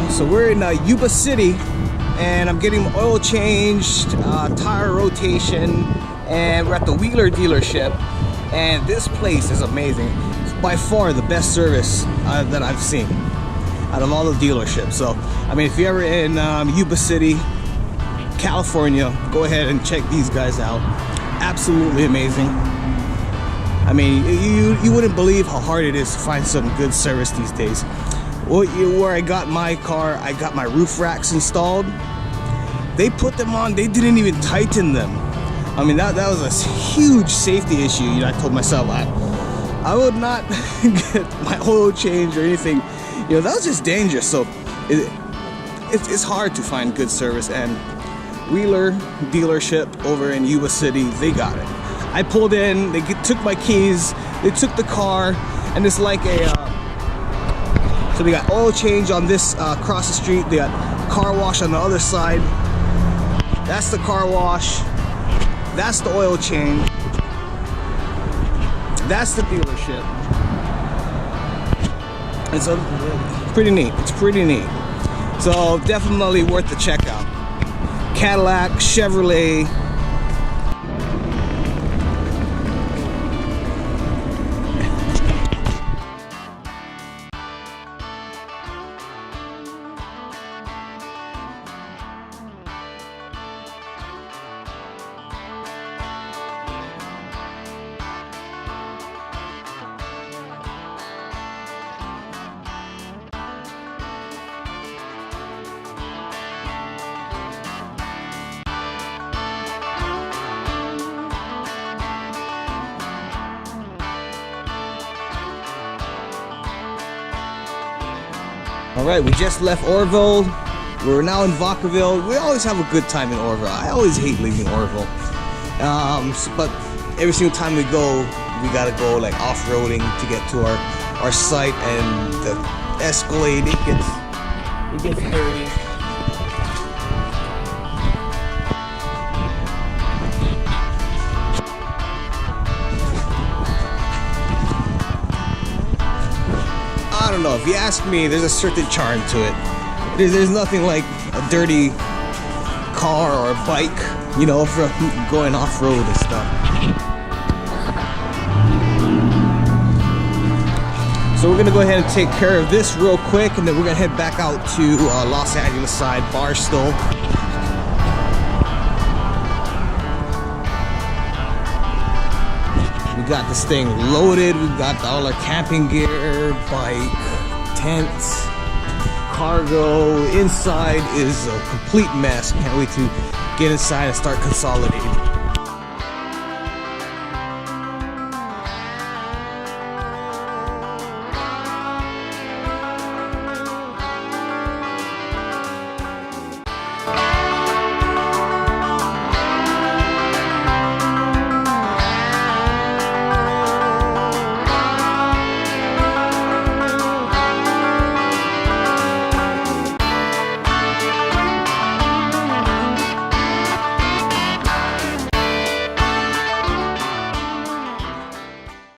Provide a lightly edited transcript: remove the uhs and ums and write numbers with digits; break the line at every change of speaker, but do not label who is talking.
So we're in Yuba City, and I'm getting oil changed, tire rotation, and we're at the Wheeler dealership. And this place is amazing. It's by far the best service that I've seen out of all the dealerships. So, I mean, if you're ever in Yuba City, California, go ahead and check these guys out. Absolutely amazing. I mean, you wouldn't believe how hard it is to find some good service these days. Where I got my car, I got my roof racks installed. They put them on, they didn't even tighten them. I mean, that was a huge safety issue. You know, I told myself I would not get my oil change or anything. You know, that was just dangerous. So it's hard to find good service, and Wheeler dealership over in Yuba City, they got it. I pulled in, they took my keys, they took the car, and it's like so they got oil change on this across the street. They got car wash on the other side. That's the car wash. That's the oil change. That's the dealership. And so pretty neat. It's pretty neat. So definitely worth the checkout. Cadillac, Chevrolet. Alright, we just left Oroville. We're now in Vacaville. We always have a good time in Oroville. I always hate leaving Oroville. But every single time we go, we gotta go like off-roading to get to our site, and the Escalade, it gets dirty. I don't know, if you ask me, there's a certain charm to it. There's nothing like a dirty car or a bike, you know, for going off-road and stuff. So we're gonna go ahead and take care of this real quick, and then we're gonna head back out to Los Angeles side, Barstow. We got this thing loaded. We've got all our camping gear, bike, tents, cargo. Inside is a complete mess. Can't wait to get inside and start consolidating.